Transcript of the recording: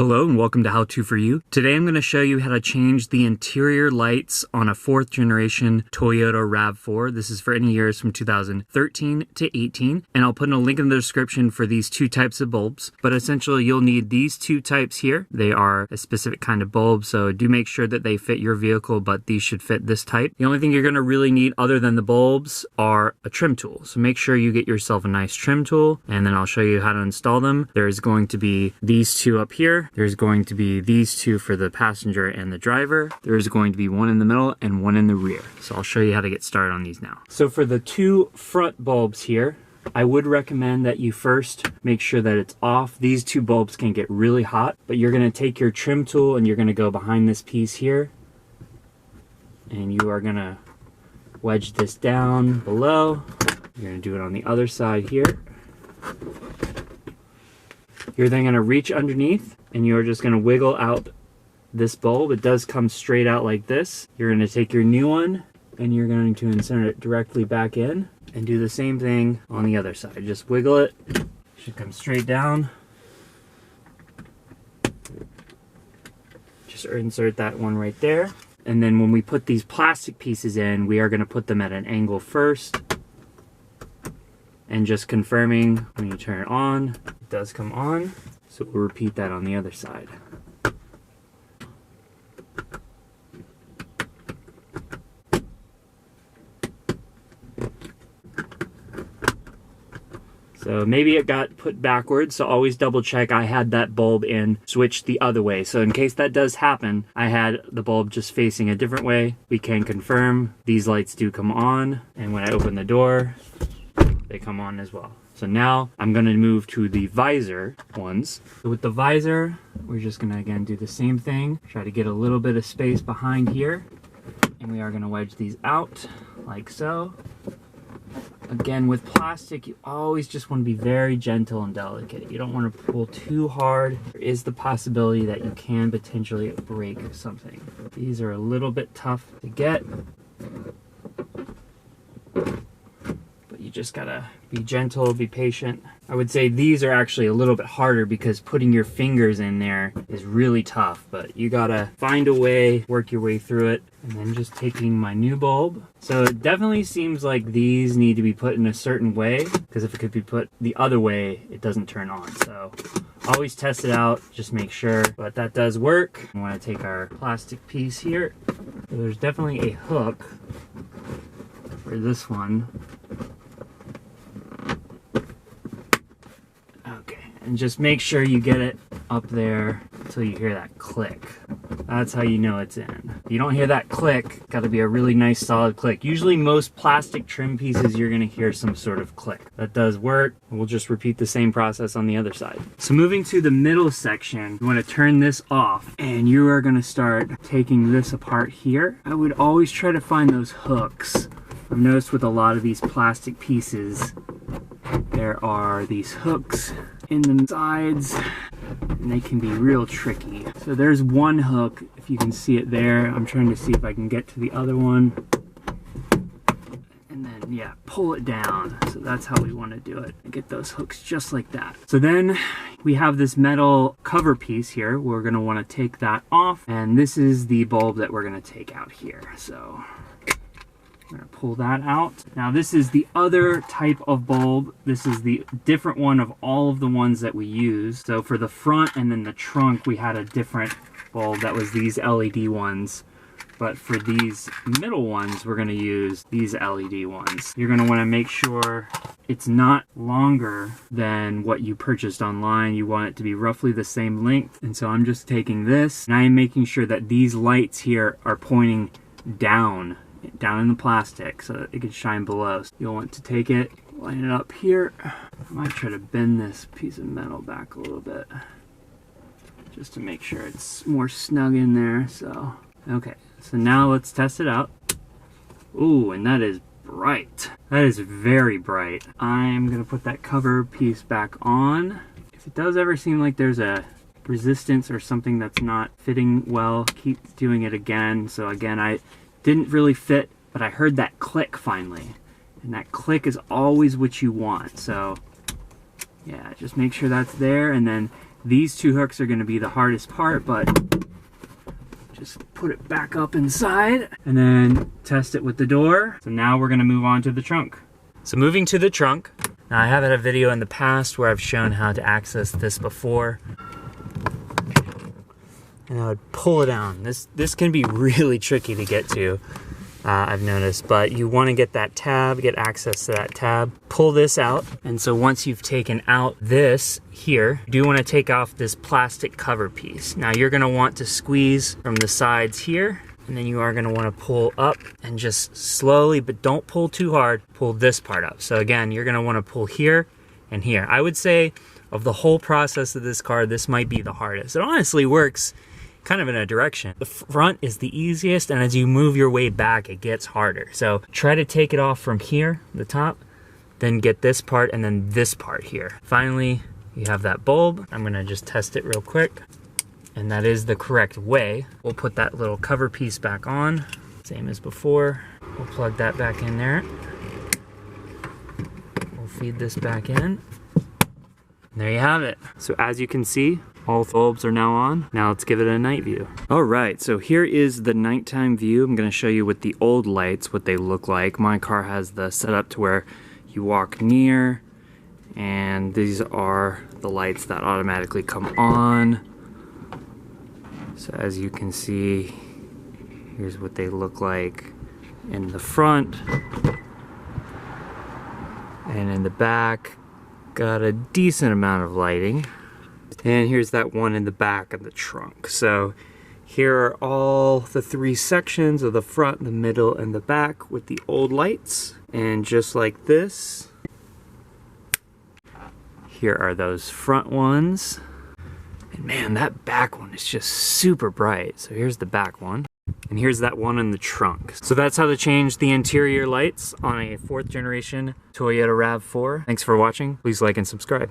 Hello and welcome to How To For You. Today I'm going to show you how to change the interior lights on a 4th generation Toyota Rav4. This is for any years from 2013 to 18, and I'll put in a link in the description for these two types of bulbs. But essentially you'll need these two types here. They are a specific kind of bulb, so do make sure that they fit your vehicle, but these should fit this type. The only thing you're going to really need other than the bulbs are a trim tool. So make sure you get yourself a nice trim tool, and then I'll show you how to install them. There's going to be these two up here. There's going to be these two for the passenger and the driver. There's going to be one in the middle and one in the rear. So I'll show you how to get started on these now. So for the two front bulbs here, I would recommend that you first make sure that it's off. These two bulbs can get really hot, but you're going to take your trim tool and you're going to go behind this piece here, and you are going to wedge this down below. You're going to do it on the other side here. You're then going to reach underneath and you're just going to wiggle out this bulb. It does come straight out like this. You're going to take your new one and you're going to insert it directly back in and do the same thing on the other side. Just wiggle it. It should come straight down. Just insert that one right there. And then when we put these plastic pieces in, we are going to put them at an angle first. And just confirming when you turn it on, it does come on. So we'll repeat that on the other side. So maybe it got put backwards, so always double check. I had that bulb in switched the other way. So in case that does happen, I had the bulb just facing a different way. We can confirm these lights do come on, and when I open the door, they come on as well. So now I'm going to move to the visor ones. So with the visor, we're just going to again do the same thing. Try to get a little bit of space behind here. And we are going to wedge these out like so. Again, with plastic, you always just want to be very gentle and delicate. You don't want to pull too hard. There is the possibility that you can potentially break something. These are a little bit tough to get. You just gotta be gentle, be patient. I would say these are actually a little bit harder because putting your fingers in there is really tough, but you gotta find a way, work your way through it. And then just taking my new bulb. So it definitely seems like these need to be put in a certain way, because if it could be put the other way, it doesn't turn on. So always test it out, just make sure. But that does work. I wanna take our plastic piece here. So there's definitely a hook for this one. And just make sure you get it up there until you hear that click. That's how you know it's in. If you don't hear that click, got to be a really nice solid click. Usually most plastic trim pieces, you're going to hear some sort of click. That does work. We'll just repeat the same process on the other side. So moving to the middle section, you want to turn this off and you are going to start taking this apart here. I would always try to find those hooks. I've noticed with a lot of these plastic pieces, there are these hooks in the sides and they can be real tricky. So there's one hook, if you can see it there. I'm trying to see if I can get to the other one. And then, yeah, pull it down. So that's how we want to do it. Get those hooks just like that. So then we have this metal cover piece here. We're going to want to take that off. And this is the bulb that we're going to take out here. So I'm going to pull that out. Now this is the other type of bulb. This is the different one of all of the ones that we use. So for the front and then the trunk, we had a different bulb that was these LED ones. But for these middle ones, we're going to use these LED ones. You're going to want to make sure it's not longer than what you purchased online. You want it to be roughly the same length. And so I'm just taking this and I am making sure that these lights here are pointing down in the plastic so that it can shine below. So you'll want to take it, line it up here. I might try to bend this piece of metal back a little bit just to make sure it's more snug in there. So, okay, so now let's test it out. Ooh, and that is bright. That is very bright. I'm gonna put that cover piece back on. If it does ever seem like there's a resistance or something that's not fitting well, keep doing it again. So again, I didn't really fit, but I heard that click finally. And that click is always what you want. So yeah, just make sure that's there, and then These two hooks are going to be the hardest part, but just put it back up inside and then test it with the door. So now we're going to move on to the trunk. So moving to the trunk. Now I have had a video in the past where I've shown how to access this before. And I would pull it down. This can be really tricky to get to, I've noticed, but you want to get that tab, get access to that tab, pull this out. And so once you've taken out this here, you do want to take off this plastic cover piece. Now you're going to want to squeeze from the sides here, and then you are going to want to pull up and just slowly, but don't pull too hard, pull this part up. So again, you're going to want to pull here and here. I would say of the whole process of this car, this might be the hardest. It honestly works kind of in a direction. The front is the easiest, and as you move your way back, it gets harder. So try to take it off from here, the top, then get this part, and then this part here. Finally, you have that bulb. I'm gonna just test it real quick, and that is the correct way. We'll put that little cover piece back on, same as before. We'll plug that back in there. We'll feed this back in. And there you have it. So as you can see, all bulbs are now on. Now let's give it a night view. All right, so here is the nighttime view. I'm gonna show you with the old lights what they look like. My car has the setup to where you walk near, and these are the lights that automatically come on. So as you can see, here's what they look like in the front. And in the back, got a decent amount of lighting. And here's that one in the back of the trunk. So here are all the three sections of the front, the middle, and the back with the old lights. And just like this, here are those front ones. And man, that back one is just super bright. So here's the back one. And here's that one in the trunk. So that's how to change the interior lights on a 4th generation Toyota RAV4. Thanks for watching. Please like and subscribe.